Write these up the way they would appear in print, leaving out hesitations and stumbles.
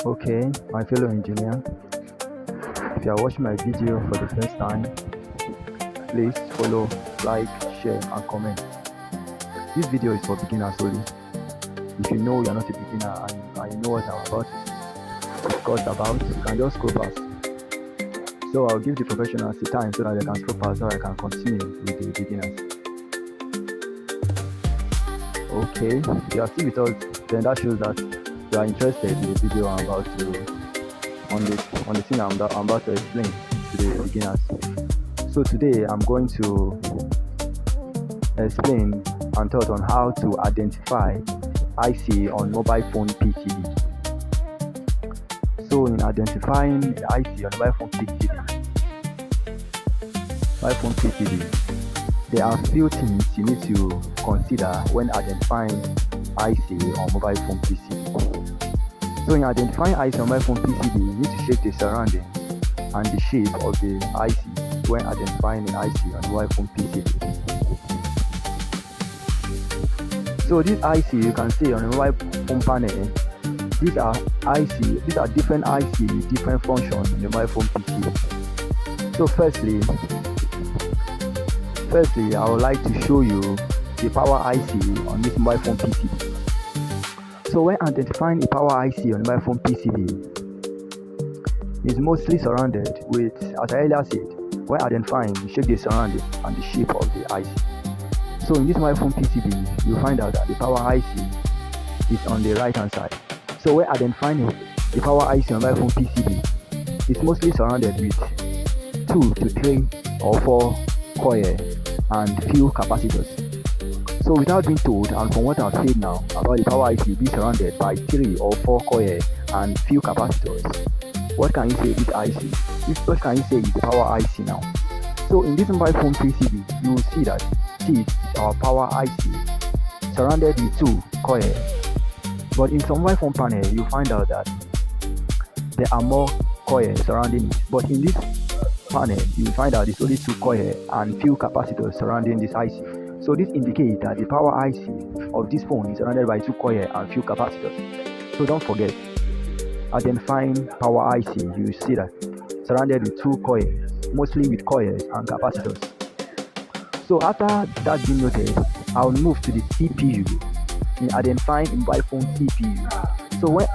Okay, my fellow engineer, if you are watching my video for the first time, please follow, like, share and comment. This video is for beginners only. If you know you are not a beginner and you know what I'm about to discuss about, you can just scroll past. So I'll give the professionals the time so that they can scroll past so I can continue with the beginners. Okay, if you are still with us, then that shows that you are interested in the video I'm about to on the thing I'm about to explain to the beginners. So today I'm going to explain and talk on how to identify IC on mobile phone PCB. So in identifying the IC on mobile phone PCB, there are few things you need to consider when identifying IC on mobile phone PCB. So in identifying IC on mobile phone PCB, you need to check the surroundings and the shape of the IC when identifying an IC on mobile phone PCB. So this IC you can see on the mobile phone panel, these are different IC with different functions in the mobile phone PCB. So firstly, I would like to show you the power IC on this mobile phone PCB. So when identifying a power IC on mobile phone PCB, is mostly surrounded with, as I earlier said, when identifying, you check the surrounding and the shape of the IC. So in this mobile phone PCB, you find out that the power IC is on the right hand side. So when identifying the power IC on mobile phone PCB, it's mostly surrounded with 2 to 3 or 4 coils and few capacitors. So without being told, and from what I've said now about the power IC being surrounded by 3 or 4 coils and few capacitors, what can you say is IC? What can you say is the power IC now? So in this mobile phone PCB, you will see that this is our power IC surrounded with 2 coils. But in some mobile phone panel, you find out that there are more coils surrounding it. But in this panel, you find out it's only 2 coils and few capacitors surrounding this IC. So this indicates that the power IC of this phone is surrounded by 2 coils and few capacitors. So don't forget, identifying power IC, you see that surrounded with 2 coils, mostly with coils and capacitors. So after that being noted, I'll move to the CPU in identifying a mobile phone CPU. So when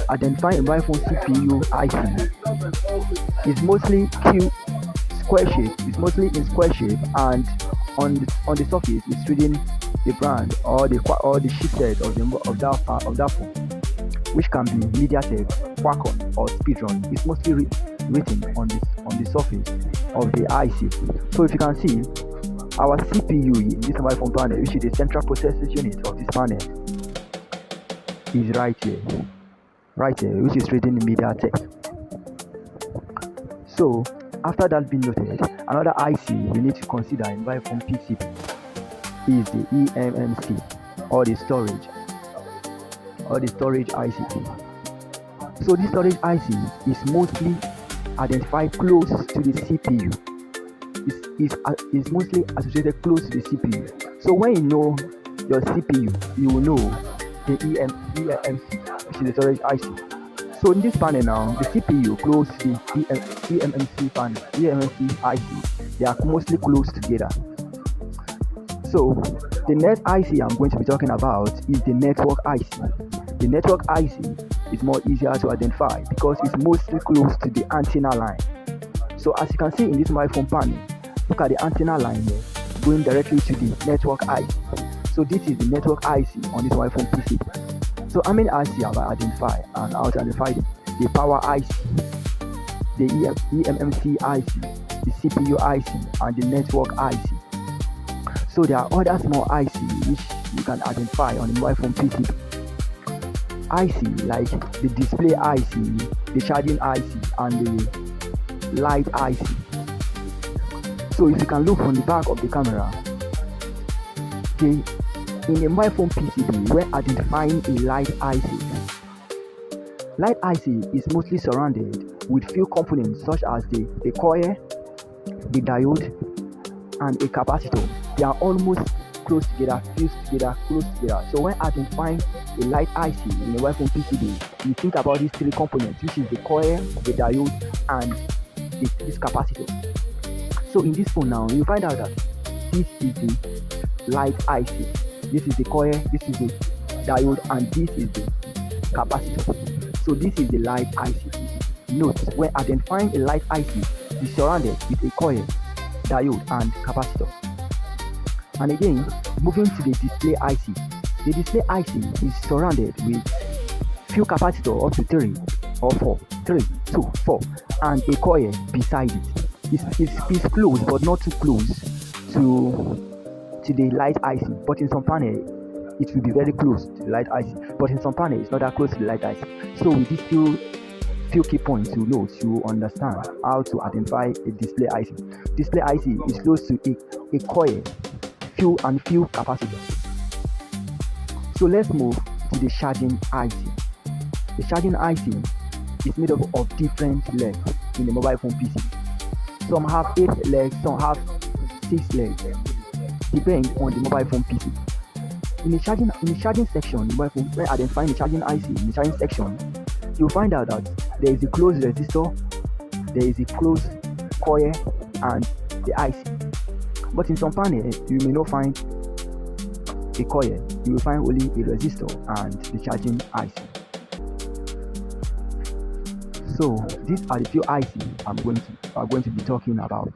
identifying a mobile phone CPU IC, it's mostly square shape. It's mostly in square shape, and on the surface it's reading the brand or the chipset of that phone, which can be MediaTek, Qualcomm or Speedrun. It's mostly written on the surface of the IC. So if you can see, our CPU in this mobile phone panel, which is the central processing unit of this panel, is right here, which is reading MediaTek. So after that being noted, another IC we need to consider in mobile phone PCB is the eMMC or the storage IC. So this storage IC is mostly identified close to the CPU. Is mostly associated close to the CPU. So when you know your CPU, you will know the eMMC, which is the storage IC. So in this panel now, the CPU close to the eMMC panel, eMMC IC, they are mostly close together. So the next IC I'm going to be talking about is the network IC. The network IC is more easier to identify because it's mostly close to the antenna line. So as you can see in this mobile phone panel, look at the antenna line here, going directly to the network IC. So this is the network IC on this mobile phone PC. So how many IC have I identified? And how to identify them? The power IC, the eMMC IC, the CPU IC, and the network IC. So there are other small IC which you can identify on the mobile phone PC. IC like the display IC, the charging IC, and the light IC. So if you can look from the back of the camera, in a mobile phone PCB, when identifying a light IC is mostly surrounded with few components such as the coil, the diode, and a capacitor. They are almost close together, fused together, close together. So when identifying a light IC in a mobile phone PCB, you think about these three components, which is the coil, the diode, and this capacitor. So in this phone now, you find out that this is the light IC, this is the coil, this is the diode, and this is the capacitor. So this is the light IC. Note, when identifying a light IC, is surrounded with a coil, diode, and capacitor. And again, moving to the display IC. The display IC is surrounded with few capacitor up to 3 or 4, 3, 2, 4, and a coil beside it. It's close, but not too close to the light IC. But in some panel, it will be very close to the light IC. But in some panel, it's not that close to the light IC. So with these few key points to note, you understand how to identify a display IC. Display IC is close to a coil, few capacitors. So let's move to the charging IC. The charging IC is made up of different legs in the mobile phone PC. Some have 8 legs, some have 6 legs, depends on the mobile phone PC. In the charging section, the mobile phone, when identifying the charging IC in the charging section, you'll find out that there is a closed resistor, there is a closed coil, and the IC. But in some panel, you may not find a coil, you will find only a resistor and the charging IC. So these are the few IC I'm going to be talking about.